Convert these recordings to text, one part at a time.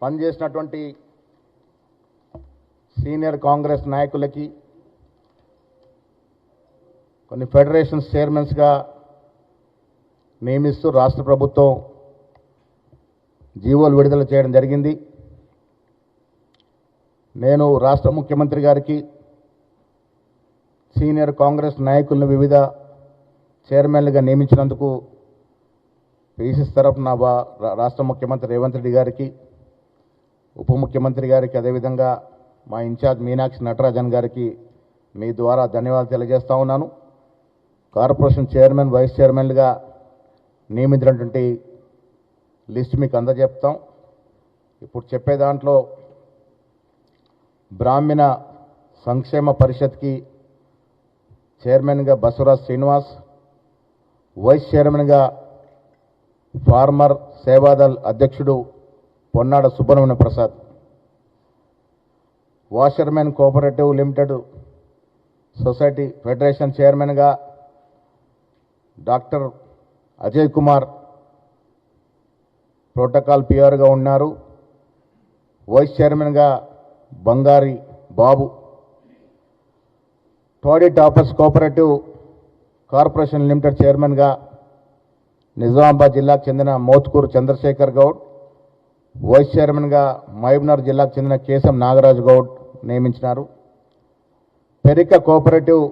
పనిచేసినటువంటి సీనియర్ కాంగ్రెస్ నాయకులకి, కొన్ని ఫెడరేషన్స్ చైర్మన్స్గా నియమిస్తూ రాష్ట్ర ప్రభుత్వం జీవోలు విడుదల చేయడం జరిగింది. నేను రాష్ట్ర ముఖ్యమంత్రి గారికి సీనియర్ కాంగ్రెస్ నాయకులను వివిధ చైర్మన్లుగా నియమించినందుకు పీసీసీ తరఫున రాష్ట్ర ముఖ్యమంత్రి రేవంత్ రెడ్డి గారికి, ఉప ముఖ్యమంత్రి గారికి, అదేవిధంగా మా ఇన్ఛార్జ్ మీనాక్షి నటరాజన్ గారికి మీ ద్వారా ధన్యవాదాలు తెలియజేస్తా ఉన్నాను. కార్పొరేషన్ చైర్మన్, వైస్ చైర్మన్లుగా నియమించినటువంటి లిస్ట్ మీకు అందజెప్తాం. ఇప్పుడు చెప్పే దాంట్లో బ్రాహ్మణ సంక్షేమ పరిషత్కి చైర్మన్గా బసవరాజ్ శ్రీనివాస్, వైస్ చైర్మన్గా ఫార్మర్ సేవాదల్ అధ్యక్షుడు Ponnada Subrahmanya Prasad, washermen cooperative limited society federation చైర్మన్గా డాక్టర్ అజయ్ కుమార్ ప్రోటోకాల్ పిఆర్గా ఉన్నారు. వైస్ చైర్మన్గా బంగారి బాబు, టోడీ టాపర్స్ కోఆపరేటివ్ కార్పొరేషన్ లిమిటెడ్ చైర్మన్గా నిజామాబాద్ జిల్లాకు చెందిన మోత్కూరు చంద్రశేఖర్ గౌడ్, వైస్ చైర్మన్గా మహబూబ్నగర్ జిల్లాకు చెందిన కేశం నాగరాజు గౌడ్ నియమించినారు. పెరిక కోఆపరేటివ్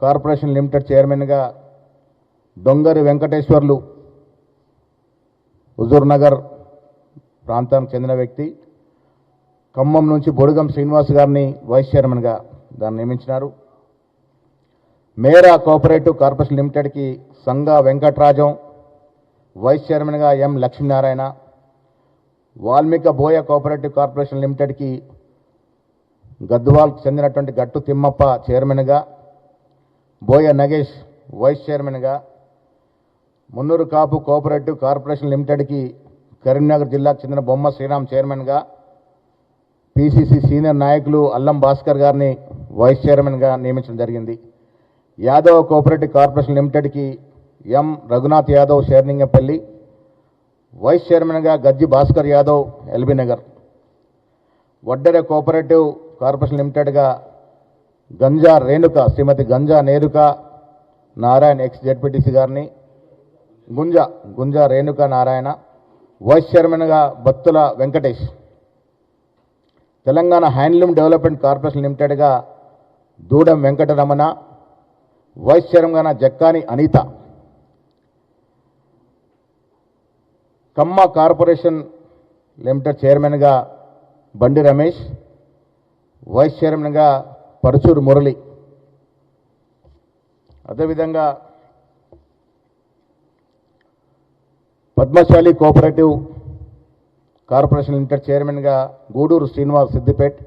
కార్పొరేషన్ లిమిటెడ్ చైర్మన్గా దొంగరి వెంకటేశ్వర్లు, హుజూర్ నగర్ ప్రాంతానికి చెందిన వ్యక్తి. ఖమ్మం నుంచి బొడుగం శ్రీనివాస్ గారిని వైస్ చైర్మన్గా దాన్ని నియమించినారు. మేరా కోఆపరేటివ్ కార్పొరేషన్ లిమిటెడ్కి సంగా వెంకటరాజం, వైస్ చైర్మన్గా ఎం లక్ష్మీనారాయణ. వాల్మీక బోయ కోఆపరేటివ్ కార్పొరేషన్ లిమిటెడ్కి గద్వాల్కు చెందినటువంటి గట్టు తిమ్మప్ప చైర్మన్గా, బోయ నగేష్ వైస్ చైర్మన్గా. మున్నూరు కాపు కోఆపరేటివ్ కార్పొరేషన్ లిమిటెడ్కి కరీంనగర్ జిల్లాకు చెందిన బొమ్మ శ్రీరామ్ చైర్మన్గా, పీసీసీ సీనియర్ నాయకులు అల్లం భాస్కర్ గారిని వైస్ చైర్మన్గా నియమించడం జరిగింది. యాదవ్ కోఆపరేటివ్ కార్పొరేషన్ లిమిటెడ్కి ఎం రఘునాథ్ యాదవ్ షేర్లింగంపల్లి, వైస్ చైర్మన్గా గజ్జి భాస్కర్ యాదవ్ ఎల్బీ నగర్. వడ్డెర కోఆపరేటివ్ కార్పొరేషన్ లిమిటెడ్గా గంజా రేణుక, శ్రీమతి గంజా నేరుక నారాయణ ఎక్స్ జెడ్పీటీసీ గారిని, గుంజా రేణుక నారాయణ. వైస్ చైర్మన్గా Battula Venkatesh. Telangana handloom development corporation లిమిటెడ్గా దూడం వెంకటరమణ, వైస్ చైర్మన్గా జక్కాని అనిత. కమ్మ కార్పొరేషన్ లిమిటెడ్ చైర్మన్గా బండి రమేష్, వైస్ చైర్మన్గా పరుచూరు మురళి. అదేవిధంగా పద్మశాలి కోఆపరేటివ్ కార్పొరేషన్ లిమిటెడ్ చైర్మన్గా Gudur Srinivas Siddipet.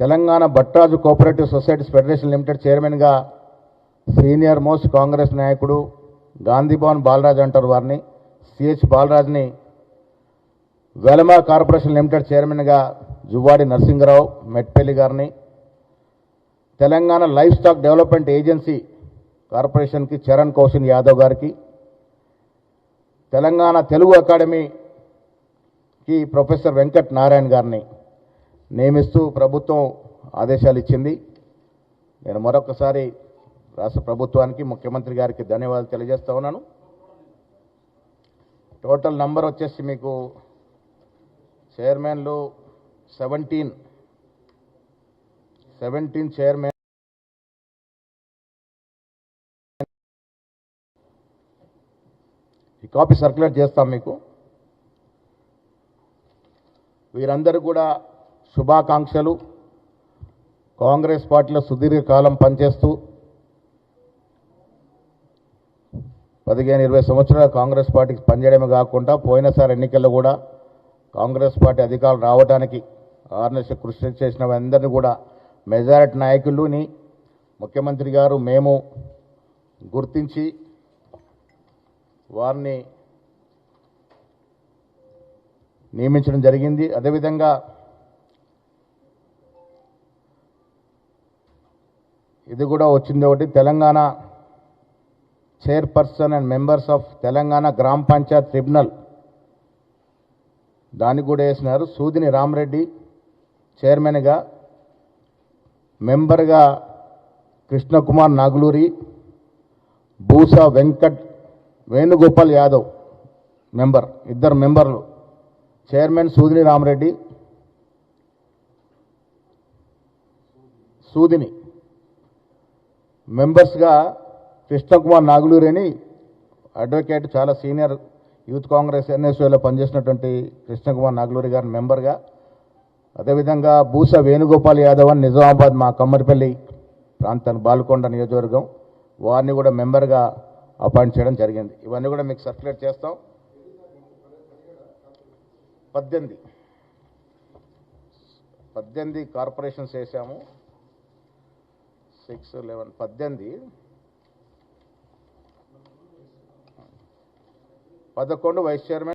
Telangana భట్రాజు cooperative societies federation limited చైర్మన్గా సీనియర్ మోస్ట్ కాంగ్రెస్ నాయకుడు గాంధీభవన్ బాలరాజ్ అంటారు వారిని, సిహెచ్ బాలరాజ్ని. వెలమా కార్పొరేషన్ లిమిటెడ్ చైర్మన్గా జువ్వాడి నరసింగరావు మెట్పల్లి గారిని. Telangana life stack development agency కార్పొరేషన్కి చరణ్ కౌశల్ యాదవ్ గారికి. తెలంగాణ తెలుగు అకాడమీకి ప్రొఫెసర్ వెంకట్ నారాయణ గారిని నియమిస్తూ ప్రభుత్వం ఆదేశాలు ఇచ్చింది. నేను మరొకసారి రాష్ట్ర ప్రభుత్వానికి, ముఖ్యమంత్రి గారికి ధన్యవాదాలు తెలియజేస్తా ఉన్నాను. టోటల్ నంబర్ వచ్చేసి మీకు చైర్మన్లు 17 చైర్మన్. ఈ కాపీ సర్క్యులేట్ చేస్తాం మీకు. వీరందరూ కూడా శుభాకాంక్షలు. కాంగ్రెస్ పార్టీలో సుదీర్ఘకాలం పనిచేస్తూ 15-20 సంవత్సరాలు కాంగ్రెస్ పార్టీకి పనిచేయడమే కాకుండా పోయినసారి ఎన్నికల్లో కూడా కాంగ్రెస్ పార్టీ అధికారులు రావడానికి ఆర్నెస్ కృషి చేసిన అందరినీ కూడా మెజారిటీ నాయకులని ముఖ్యమంత్రి గారు మేము గుర్తించి వారిని నియమించడం జరిగింది. అదేవిధంగా ఇది కూడా వచ్చింది ఒకటి, Telangana chairperson and members of Telangana గ్రామ పంచాయత్ ట్రిబ్యునల్ దానికి కూడా వేసినారు. సూదిని రామరెడ్డి చైర్మన్గా, మెంబర్గా కృష్ణకుమార్ నాగులూరి, బూసా వెంకట్, వేణుగోపాల్ యాదవ్ మెంబర్, ఇద్దరు మెంబర్లు. చైర్మన్ సూదిని రామరెడ్డి, సూదిని. మెంబర్స్గా కృష్ణకుమార్ నాగులూరి అని అడ్వకేట్, చాలా సీనియర్ యూత్ కాంగ్రెస్ ఎన్ఎస్యూలో పనిచేసినటువంటి కృష్ణకుమార్ నాగులూరి గారిని మెంబర్గా, అదేవిధంగా బూసా వేణుగోపాల్ యాదవ్ అని నిజామాబాద్ మా కమ్మరిపల్లి ప్రాంతం బాల్కొండ నియోజకవర్గం, వారిని కూడా మెంబర్గా అపాయింట్ చేయడం జరిగింది. ఇవన్నీ కూడా మీకు సర్క్యులేట్ చేస్తాం. 18 కార్పొరేషన్స్ వేసాము. 6, 11, 18, 11 వైస్ చైర్మన్.